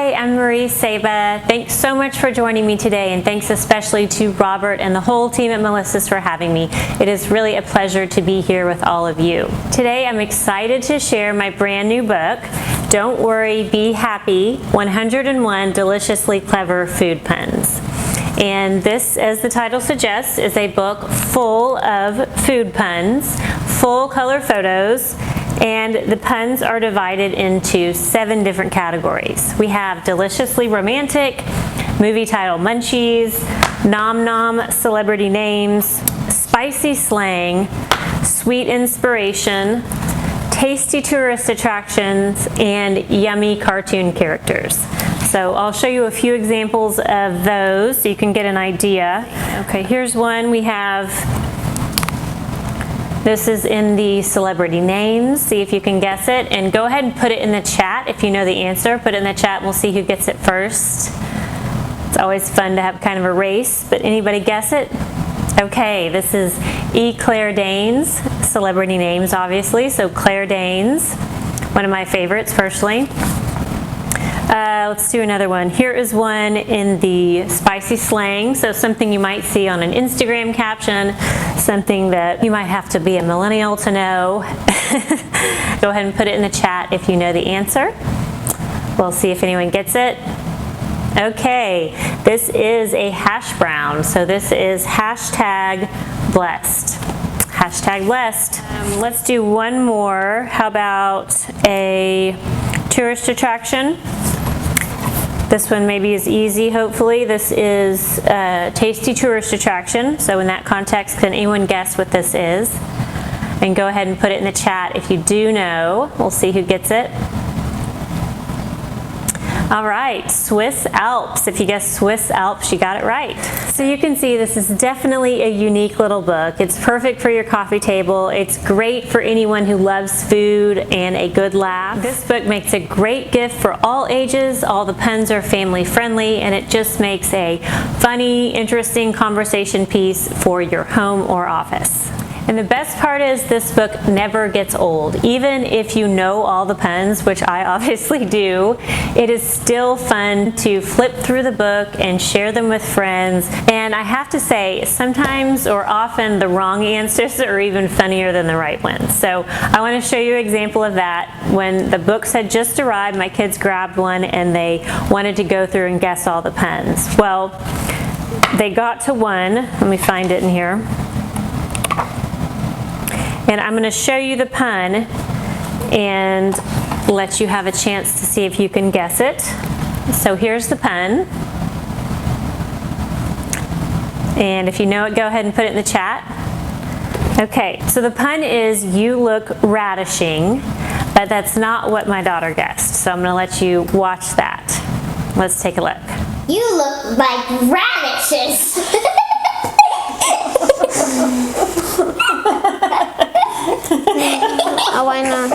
Hi, I'm Marie Saba. Thanks so much for joining me today, and thanks especially to Robert and the whole team at Melissa's for having me. It is really a pleasure to be here with all of you. Today I'm excited to share my brand new book, Don't Worry, Be Happy, 101 Deliciously Clever Food Puns. And this, as the title suggests, is a book full of food puns, full color photos, and the puns are divided into 7 different categories. We have deliciously romantic, movie title munchies, nom nom celebrity names, spicy slang, sweet inspiration, tasty tourist attractions, and yummy cartoon characters. So I'll show you a few examples of those so you can get an idea. Okay, here's one. We have, this is in the celebrity names. See if you can guess it, and go ahead and put it in the chat if you know the answer. Put it in the chat and we'll see who gets it first. It's always fun to have kind of a race, but anybody guess it? Okay, this is E. Claire Danes, celebrity names obviously, so Claire Danes, one of my favorites personally. Let's do another one. Here is one in the spicy slang, so something you might see on an Instagram caption, something that you might have to be a millennial to know. Go ahead and put it in the chat if you know the answer. We'll see if anyone gets it. Okay, this is a hash brown, so this is hashtag blessed. Hashtag blessed. Let's do one more. How about a tourist attraction? This one maybe is easy, hopefully. This is a tasty tourist attraction. So in that context, can anyone guess what this is? And go ahead and put it in the chat if you do know. We'll see who gets it. All right, Swiss Alps. If you guessed Swiss Alps, you got it right. So you can see this is definitely a unique little book. It's perfect for your coffee table. It's great for anyone who loves food and a good laugh. This book makes a great gift for all ages. All the puns are family friendly, and it just makes a funny, interesting conversation piece for your home or office. And the best part is this book never gets old. Even if you know all the puns, which I obviously do, it is still fun to flip through the book and share them with friends. And I have to say, sometimes or often the wrong answers are even funnier than the right ones. So I want to show you an example of that. When the books had just arrived, my kids grabbed one and they wanted to go through and guess all the puns. Well, they got to one. Let me find it in here. And I'm going to show you the pun and let you have a chance to see if you can guess it. So here's the pun. And if you know it, go ahead and put it in the chat. Okay, so the pun is you look radishing, but that's not what my daughter guessed. So I'm going to let you watch that. Let's take a look. You look like radishes. Oh, why not?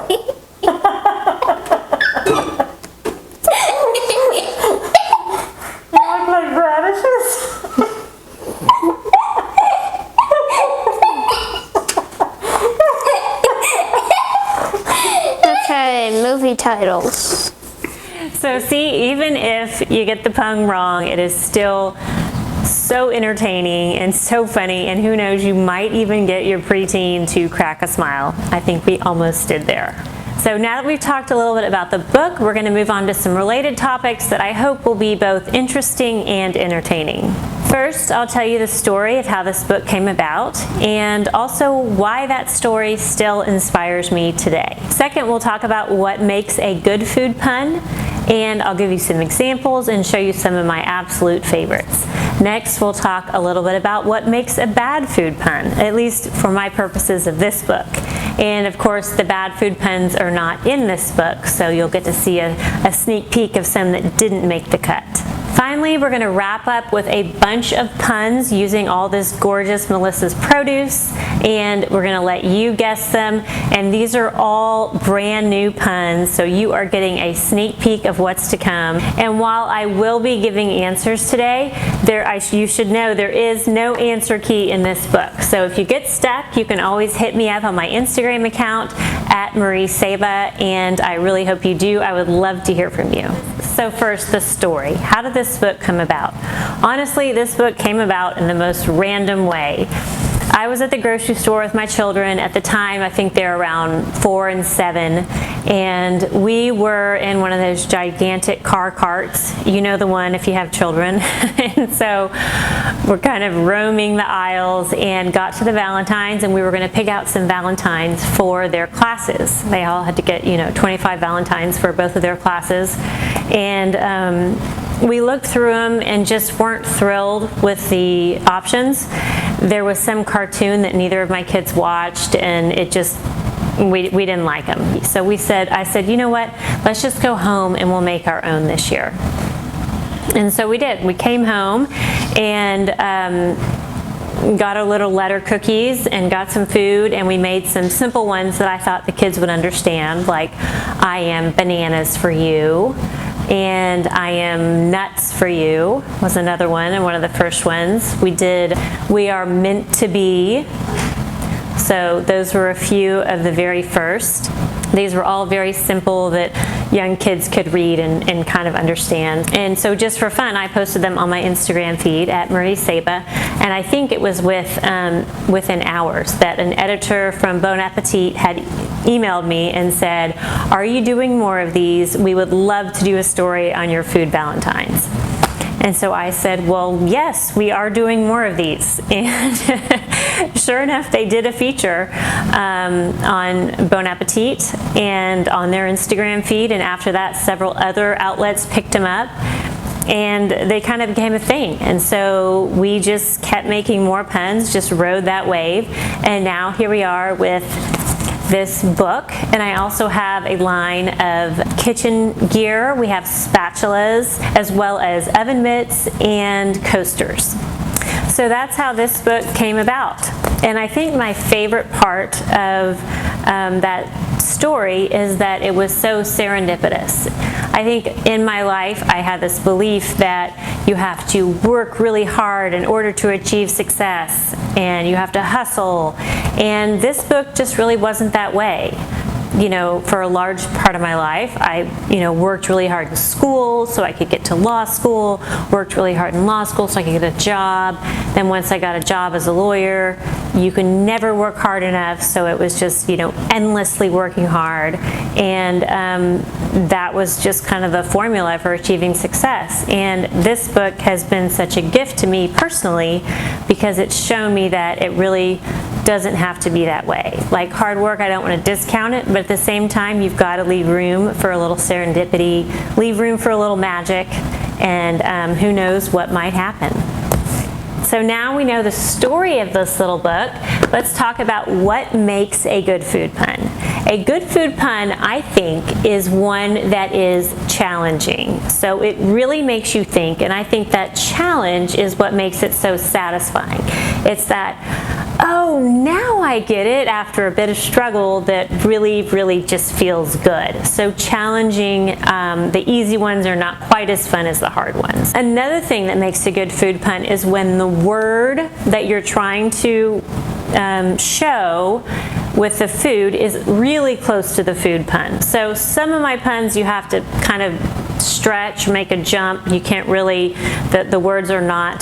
You look like radishes? Okay, movie titles. So see, even if you get the pun wrong, it is still so entertaining and so funny, and who knows, you might even get your preteen to crack a smile. I think we almost did there. So now that we've talked a little bit about the book, we're going to move on to some related topics that I hope will be both interesting and entertaining. First, I'll tell you the story of how this book came about and also why that story still inspires me today. Second, we'll talk about what makes a good food pun, and I'll give you some examples and show you some of my absolute favorites. Next, we'll talk a little bit about what makes a bad food pun, at least for my purposes of this book. And of course, the bad food puns are not in this book, so you'll get to see a sneak peek of some that didn't make the cut. Finally, we're going to wrap up with a bunch of puns using all this gorgeous Melissa's produce, and we're going to let you guess them. And these are all brand new puns, so you are getting a sneak peek of what's to come. And while I will be giving answers today, you should know there is no answer key in this book. So if you get stuck, you can always hit me up on my Instagram account at Marie Saba, and I really hope you do. I would love to hear from you. So first, the story. How did this book come about? Honestly, this book came about in the most random way. I was at the grocery store with my children. At the time, I think they're around 4 and 7, and we were in one of those gigantic car carts. You know the one if you have children. And so we're kind of roaming the aisles and got to the Valentines, and we were going to pick out some Valentines for their classes. They all had to get, 25 Valentines for both of their classes. And we looked through them and just weren't thrilled with the options. There was some cartoon that neither of my kids watched, and it just, we didn't like them. So I said, you know what, let's just go home and we'll make our own this year. And so we did. We came home and got our little letter cookies and got some food, and we made some simple ones that I thought the kids would understand, like I am bananas for you, and I am nuts for you was another one, and one of the first ones. We did we are meant to be. So those were a few of the very first. These were all very simple that young kids could read and kind of understand. And so just for fun, I posted them on my Instagram feed at Marie Saba, and I think it was within hours that an editor from Bon Appetit had emailed me and said, are you doing more of these? We would love to do a story on your food Valentines. And so I said, well, yes, we are doing more of these. And sure enough, they did a feature on Bon Appetit and on their Instagram feed. And after that, several other outlets picked them up. And they kind of became a thing. And so we just kept making more puns, just rode that wave. And now here we are with this book, and I also have a line of kitchen gear. We have spatulas as well as oven mitts and coasters. So that's how this book came about. And I think my favorite part of that story is that it was so serendipitous. I think in my life I had this belief that you have to work really hard in order to achieve success, and you have to hustle. And this book just really wasn't that way. For a large part of my life, I, worked really hard in school so I could get to law school, worked really hard in law school so I could get a job. Then once I got a job as a lawyer, you can never work hard enough, so it was just, endlessly working hard. And that was just kind of the formula for achieving success. And this book has been such a gift to me personally because it's shown me that it really doesn't have to be that way. Like hard work, I don't want to discount it, but at the same time, you've got to leave room for a little serendipity, leave room for a little magic, and who knows what might happen. So now we know the story of this little book. Let's talk about what makes a good food pun. A good food pun, I think, is one that is challenging. So it really makes you think, and I think that challenge is what makes it so satisfying. It's that, oh, now I get it after a bit of struggle that really, really just feels good. So challenging, the easy ones are not quite as fun as the hard ones. Another thing that makes a good food pun is when the word that you're trying to show with the food is really close to the food pun. So some of my puns you have to kind of stretch, make a jump. You can't really, the words are not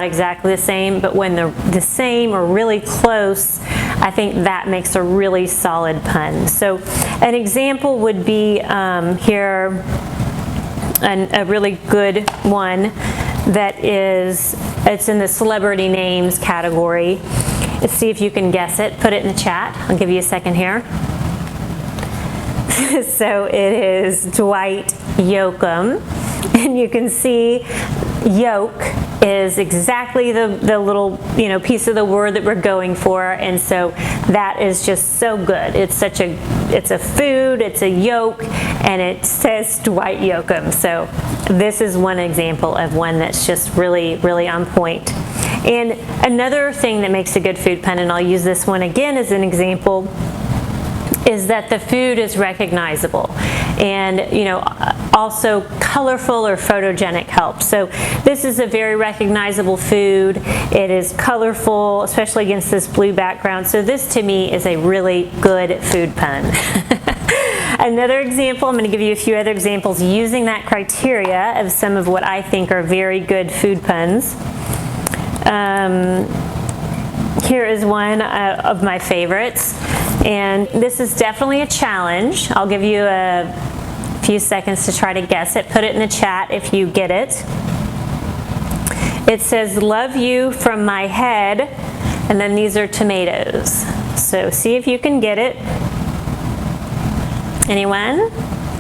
exactly the same, but when they're the same or really close, I think that makes a really solid pun. So an example would be here, a really good one that is, it's in the celebrity names category. Let's see if you can guess it. Put it in the chat. I'll give you a second here. So it is Dwight Yoakam, and you can see yolk is exactly the little piece of the word that we're going for, and so that is just so good. It's a food, it's a yolk, and it says Dwight Yoakam. So this is one example of one that's just really, really on point. And another thing that makes a good food pun, and I'll use this one again as an example, is that the food is recognizable, and also colorful or photogenic helps. So this is a very recognizable food. It is colorful, especially against this blue background. So this to me is a really good food pun. Another example, I'm going to give you a few other examples using that criteria of some of what I think are very good food puns. Here is one of my favorites, and this is definitely a challenge. I'll give you a few seconds to try to guess it. Put it in the chat if you get it. It says, love you from my head, and then these are tomatoes. So see if you can get it. Anyone?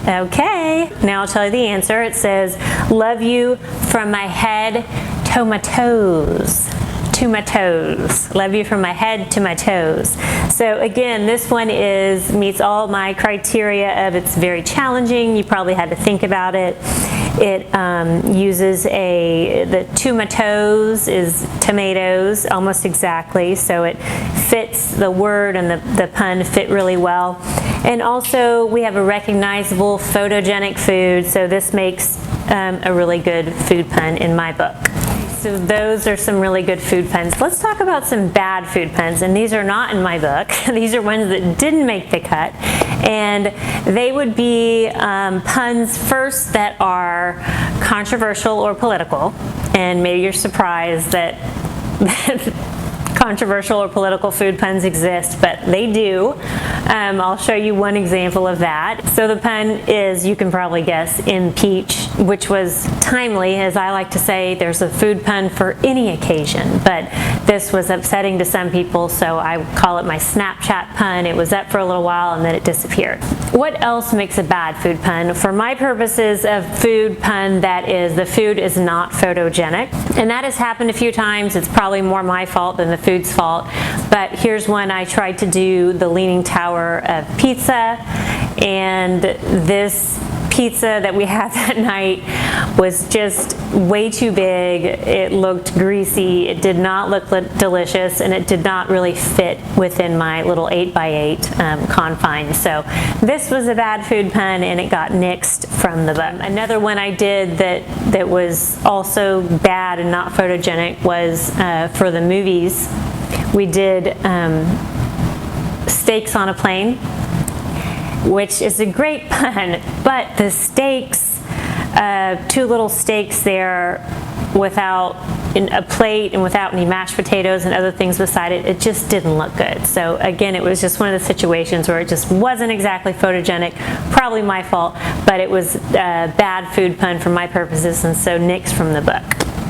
Okay, now I'll tell you the answer. It says, love you from my head to my toes. To my toes. Love you from my head to my toes. So again, this one meets all my criteria of it's very challenging. You probably had to think about it. It uses the to my toes is tomatoes almost exactly, so it fits the word and the pun fit really well. And also we have a recognizable photogenic food, so this makes a really good food pun in my book. So those are some really good food puns. Let's talk about some bad food puns, and these are not in my book. These are ones that didn't make the cut, and they would be puns first that are controversial or political, and maybe you're surprised that controversial or political food puns exist, but they do. I'll show you one example of that. So the pun is, you can probably guess, impeach, which was timely. As I like to say, there's a food pun for any occasion, but this was upsetting to some people, so I call it my Snapchat pun. It was up for a little while and then it disappeared. What else makes a bad food pun? For my purposes, a food pun that is, the food is not photogenic, and that has happened a few times. It's probably more my fault than the food's fault, but here's one. I tried to do the Leaning Tower of pizza, and this pizza that we had that night was just way too big. It looked greasy, it did not look delicious, and it did not really fit within my little 8x8 confines. So this was a bad food pun, and it got nixed from the book. Another one I did that was also bad and not photogenic was for the movies. We did steaks on a plane, which is a great pun, but the steaks, two little steaks there without a plate and without any mashed potatoes and other things beside it, it just didn't look good. So again, it was just one of the situations where it just wasn't exactly photogenic, probably my fault, but it was a bad food pun for my purposes, and so nixed from the book.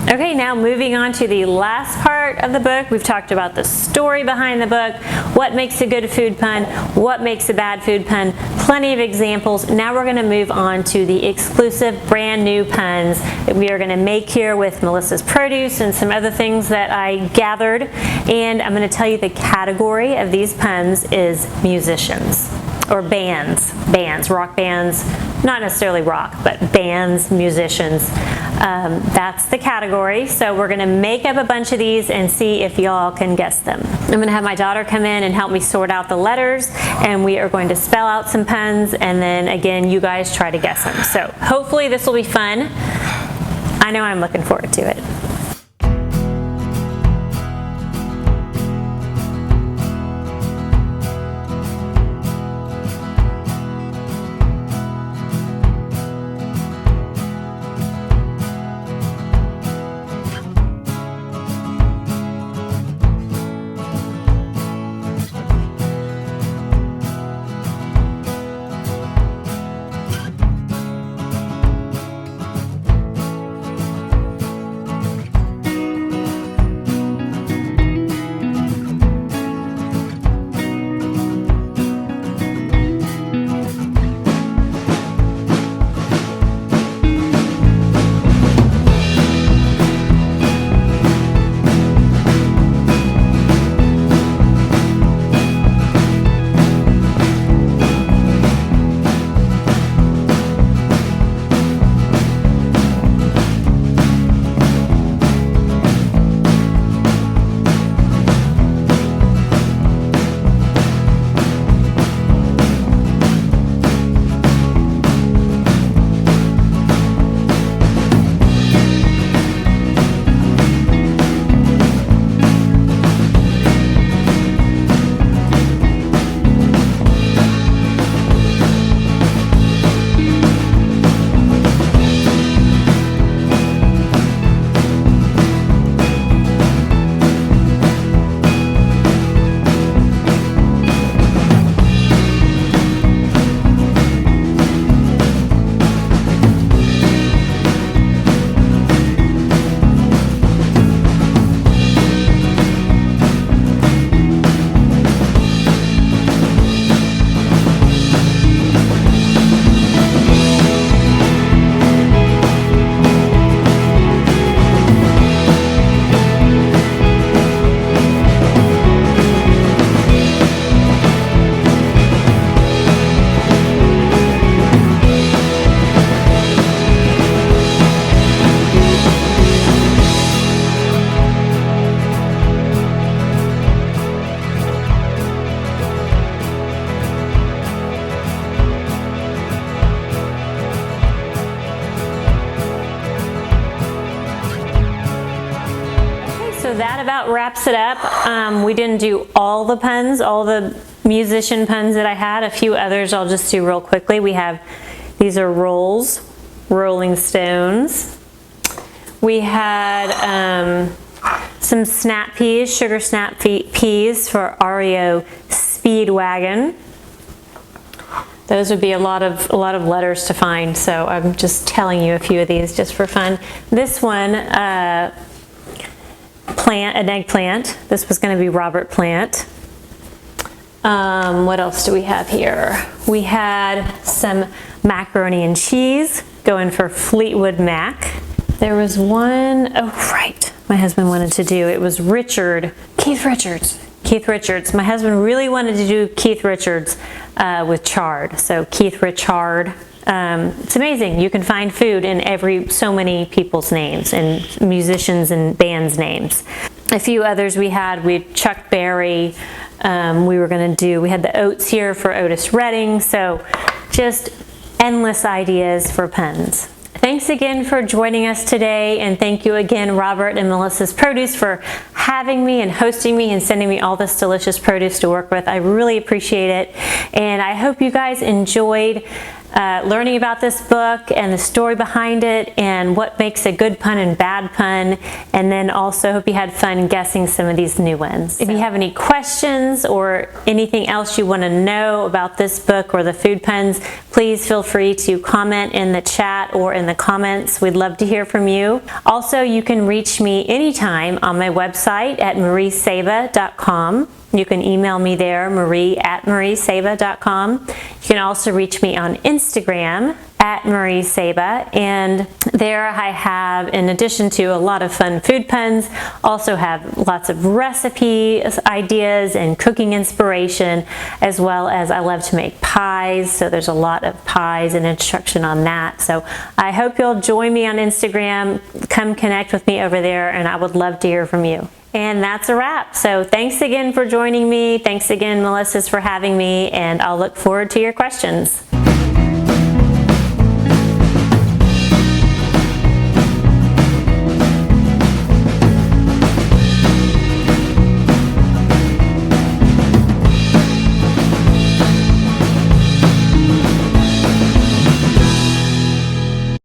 Okay, now moving on to the last part of the book. We've talked about the story behind the book, what makes a good food pun, what makes a bad food pun, plenty of examples. Now we're going to move on to the exclusive brand new puns that we are going to make here with Melissa's produce and some other things that I gathered. And I'm going to tell you the category of these puns is musicians. Or bands, rock bands, not necessarily rock, but bands, musicians. That's the category. So we're gonna make up a bunch of these and see if y'all can guess them. I'm gonna have my daughter come in and help me sort out the letters, and we are going to spell out some puns, and then again, you guys try to guess them. So hopefully this will be fun. I know I'm looking forward to it. that about wraps it up. We didn't do all the puns, all the musician puns that I had. A few others I'll just do real quickly. We have, these are rolls, Rolling Stones. We had some snap peas, sugar snap peas for REO Speedwagon. Those would be a lot of letters to find, so I'm just telling you a few of these just for fun. This one, an eggplant. This was going to be Robert Plant. What else do we have here? We had some macaroni and cheese, going for Fleetwood Mac. There was one, oh right, my husband wanted to do, it was Keith Richards. Keith Richards. My husband really wanted to do Keith Richards with chard. So Keith Richard. It's amazing. You can find food in so many people's names and musicians and bands' names. A few others we had Chuck Berry. We had the oats here for Otis Redding. So just endless ideas for puns. Thanks again for joining us today, and thank you again, Robert and Melissa's Produce, for having me and hosting me and sending me all this delicious produce to work with. I really appreciate it, and I hope you guys enjoyed learning about this book and the story behind it and what makes a good pun and bad pun, and then also hope you had fun guessing some of these new ones. If you have any questions or anything else you want to know about this book or the food puns, please feel free to comment in the chat or in the comments. We'd love to hear from you. Also, you can reach me anytime on my website at mariesaba.com. You can email me there, marie@mariesaba.com. You can also reach me on Instagram at mariesaba, and there I have, in addition to a lot of fun food puns, also have lots of recipe ideas and cooking inspiration, as well as I love to make pies, so there's a lot of pies and instruction on that. So I hope you'll join me on Instagram, come connect with me over there, and I would love to hear from you. And that's a wrap. So thanks again for joining me. Thanks again, Melissa's, for having me, and I'll look forward to your questions.